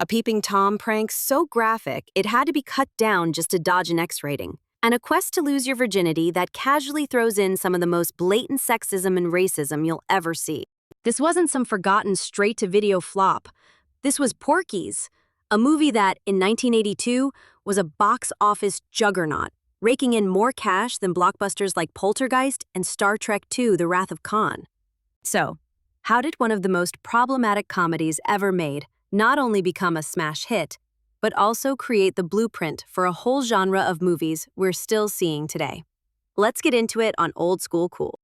A peeping Tom prank so graphic it had to be cut down just to dodge an X rating. And a quest to lose your virginity that casually throws in some of the most blatant sexism and racism you'll ever see. This wasn't some forgotten straight-to-video flop. This was Porky's, a movie that, in 1982, was a box office juggernaut, raking in more cash than blockbusters like Poltergeist and Star Trek II: The Wrath of Khan. So, how did one of the most problematic comedies ever made not only become a smash hit, but also create the blueprint for a whole genre of movies we're still seeing today? Let's get into it on Old School Cool.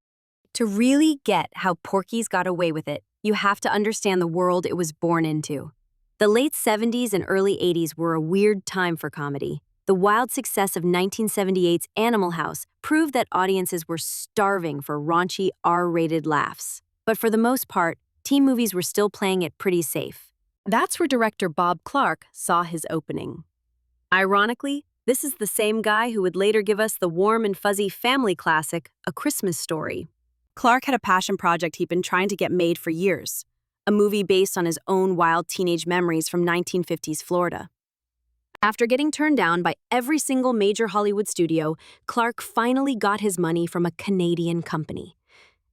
To really get how Porky's got away with it, you have to understand the world it was born into. The late 70s and early 80s were a weird time for comedy. The wild success of 1978's Animal House proved that audiences were starving for raunchy, R-rated laughs. But for the most part, teen movies were still playing it pretty safe. That's where director Bob Clark saw his opening. Ironically, this is the same guy who would later give us the warm and fuzzy family classic, A Christmas Story. Clark had a passion project he'd been trying to get made for years, a movie based on his own wild teenage memories from 1950s Florida. After getting turned down by every single major Hollywood studio, Clark finally got his money from a Canadian company.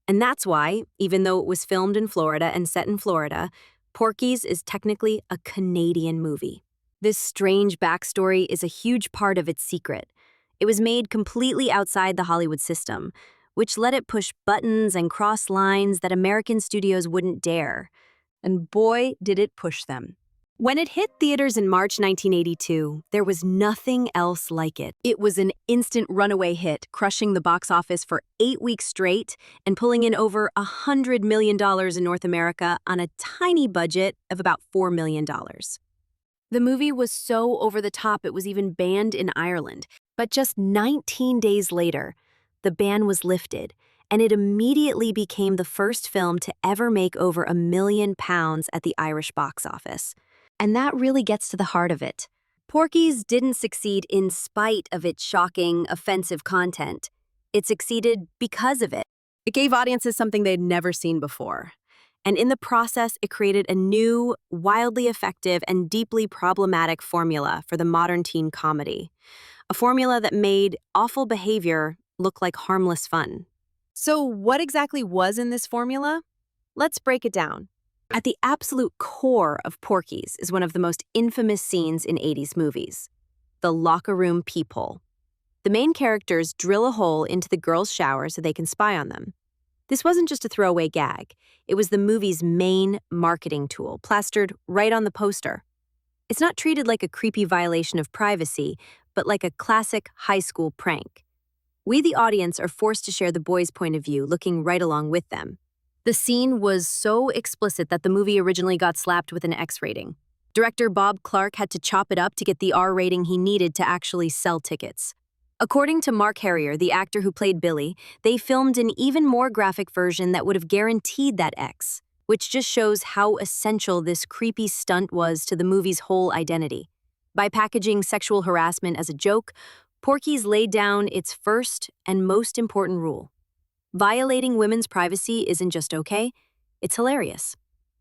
And that's why, even though it was filmed in Florida and set in Florida, Porky's is technically a Canadian movie. This strange backstory is a huge part of its secret. It was made completely outside the Hollywood system, which let it push buttons and cross lines that American studios wouldn't dare. And boy, did it push them. When it hit theaters in March 1982, there was nothing else like it. It was an instant runaway hit, crushing the box office for 8 weeks straight and pulling in over $100 million in North America on a tiny budget of about $4 million. The movie was so over the top it was even banned in Ireland. But just 19 days later, the ban was lifted, and it immediately became the first film to ever make over £1 million at the Irish box office. And that really gets to the heart of it. Porky's didn't succeed in spite of its shocking, offensive content. It succeeded because of it. It gave audiences something they'd never seen before. And in the process, it created a new, wildly effective, and deeply problematic formula for the modern teen comedy. A formula that made awful behavior look like harmless fun. So what exactly was in this formula? Let's break it down. At the absolute core of Porky's is one of the most infamous scenes in 80s movies, the locker room peephole. The main characters drill a hole into the girls' shower so they can spy on them. This wasn't just a throwaway gag. It was the movie's main marketing tool, plastered right on the poster. It's not treated like a creepy violation of privacy, but like a classic high school prank. We, the audience, are forced to share the boys' point of view, looking right along with them. The scene was so explicit that the movie originally got slapped with an X rating. Director Bob Clark had to chop it up to get the R rating he needed to actually sell tickets. According to Mark Harrier, the actor who played Billy, they filmed an even more graphic version that would have guaranteed that X, which just shows how essential this creepy stunt was to the movie's whole identity. By packaging sexual harassment as a joke, Porky's laid down its first and most important rule. Violating women's privacy isn't just okay, it's hilarious.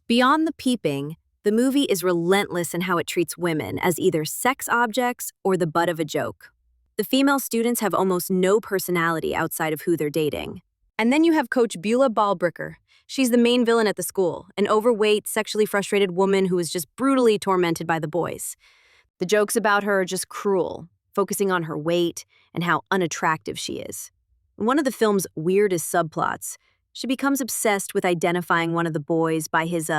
Beyond the peeping, the movie is relentless in how it treats women as either sex objects or the butt of a joke. The female students have almost no personality outside of who they're dating. And then you have Coach Beulah Ballbricker. She's the main villain at the school, an overweight, sexually frustrated woman who is just brutally tormented by the boys. The jokes about her are just cruel, focusing on her weight and how unattractive she is. One of the film's weirdest subplots, she becomes obsessed with identifying one of the boys by his,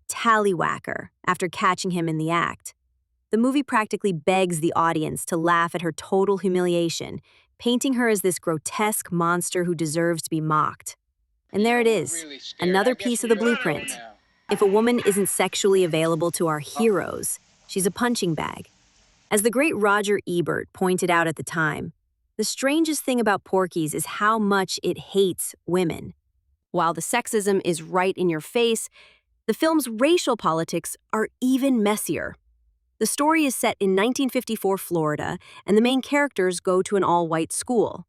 tallywhacker after catching him in the act. The movie practically begs the audience to laugh at her total humiliation, painting her as this grotesque monster who deserves to be mocked. And there it is, another piece of the blueprint. If a woman isn't sexually available to our heroes, she's a punching bag. As the great Roger Ebert pointed out at the time, the strangest thing about Porky's is how much it hates women. While the sexism is right in your face, the film's racial politics are even messier. The story is set in 1954 Florida, and the main characters go to an all-white school.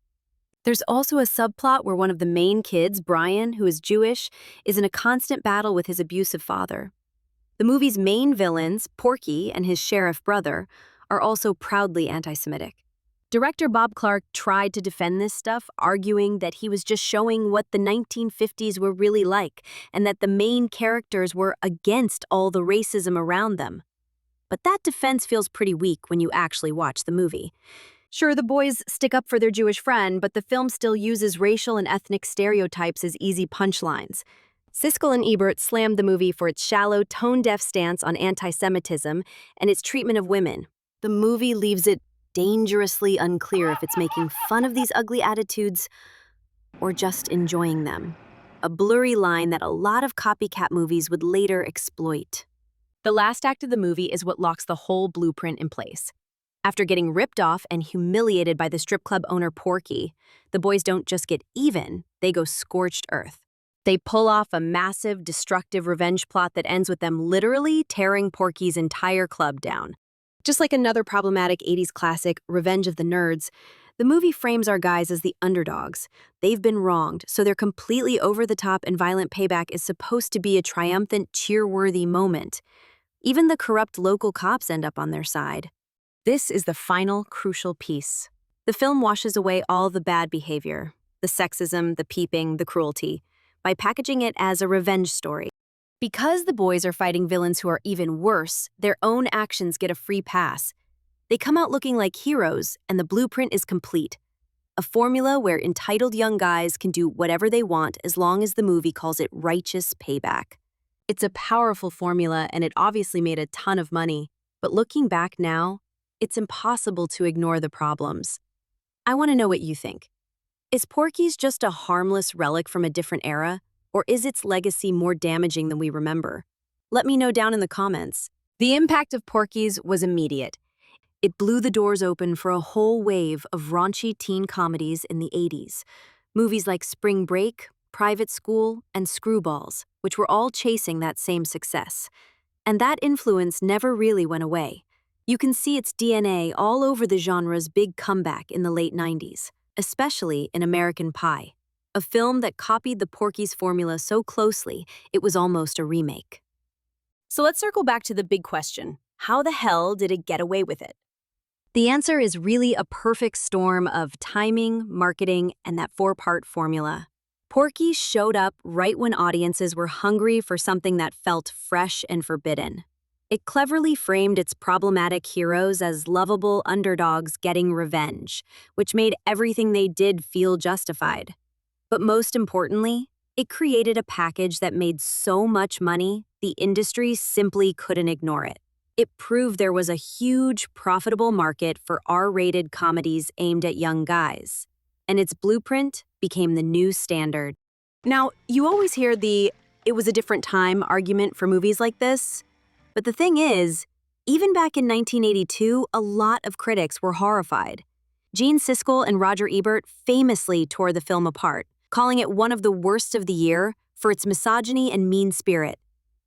There's also a subplot where one of the main kids, Brian, who is Jewish, is in a constant battle with his abusive father. The movie's main villains, Porky and his sheriff brother, are also proudly anti-Semitic. Director Bob Clark tried to defend this stuff, arguing that he was just showing what the 1950s were really like and that the main characters were against all the racism around them. But that defense feels pretty weak when you actually watch the movie. Sure, the boys stick up for their Jewish friend, but the film still uses racial and ethnic stereotypes as easy punchlines. Siskel and Ebert slammed the movie for its shallow, tone-deaf stance on anti-Semitism and its treatment of women. The movie leaves it dangerously unclear if it's making fun of these ugly attitudes or just enjoying them. A blurry line that a lot of copycat movies would later exploit. The last act of the movie is what locks the whole blueprint in place. After getting ripped off and humiliated by the strip club owner Porky, the boys don't just get even, they go scorched earth. They pull off a massive, destructive revenge plot that ends with them literally tearing Porky's entire club down. Just like another problematic 80s classic, Revenge of the Nerds, the movie frames our guys as the underdogs. They've been wronged, so their completely over-the-top and violent payback is supposed to be a triumphant, cheer-worthy moment. Even the corrupt local cops end up on their side. This is the final, crucial piece. The film washes away all the bad behavior, the sexism, the peeping, the cruelty, by packaging it as a revenge story. Because the boys are fighting villains who are even worse, their own actions get a free pass. They come out looking like heroes, and the blueprint is complete. A formula where entitled young guys can do whatever they want as long as the movie calls it righteous payback. It's a powerful formula, and it obviously made a ton of money. But looking back now, it's impossible to ignore the problems. I want to know what you think. Is Porky's just a harmless relic from a different era? Or is its legacy more damaging than we remember? Let me know down in the comments. The impact of Porky's was immediate. It blew the doors open for a whole wave of raunchy teen comedies in the 80s. Movies like Spring Break, Private School, and Screwballs, which were all chasing that same success. And that influence never really went away. You can see its DNA all over the genre's big comeback in the late 90s, especially in American Pie. A film that copied the Porky's formula so closely, it was almost a remake. So let's circle back to the big question. How the hell did it get away with it? The answer is really a perfect storm of timing, marketing, and that four-part formula. Porky showed up right when audiences were hungry for something that felt fresh and forbidden. It cleverly framed its problematic heroes as lovable underdogs getting revenge, which made everything they did feel justified. But most importantly, it created a package that made so much money, the industry simply couldn't ignore it. It proved there was a huge, profitable market for R-rated comedies aimed at young guys. And its blueprint became the new standard. Now, you always hear the "it was a different time" argument for movies like this. But the thing is, even back in 1982, a lot of critics were horrified. Gene Siskel and Roger Ebert famously tore the film apart, calling it one of the worst of the year for its misogyny and mean spirit.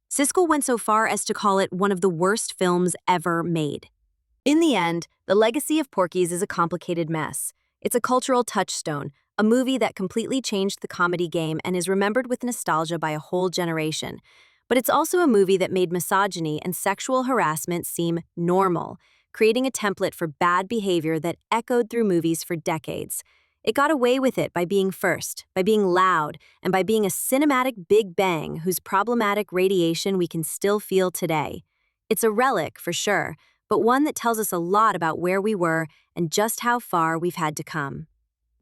Siskel went so far as to call it one of the worst films ever made. In the end, the legacy of Porky's is a complicated mess. It's a cultural touchstone, a movie that completely changed the comedy game and is remembered with nostalgia by a whole generation. But it's also a movie that made misogyny and sexual harassment seem normal, creating a template for bad behavior that echoed through movies for decades. It got away with it by being first, by being loud, and by being a cinematic big bang whose problematic radiation we can still feel today. It's a relic, for sure, but one that tells us a lot about where we were and just how far we've had to come.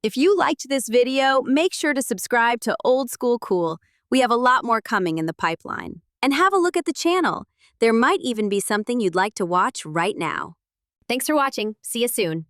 If you liked this video, make sure to subscribe to Old School Cool. We have a lot more coming in the pipeline. And have a look at the channel. There might even be something you'd like to watch right now. Thanks for watching. See you soon.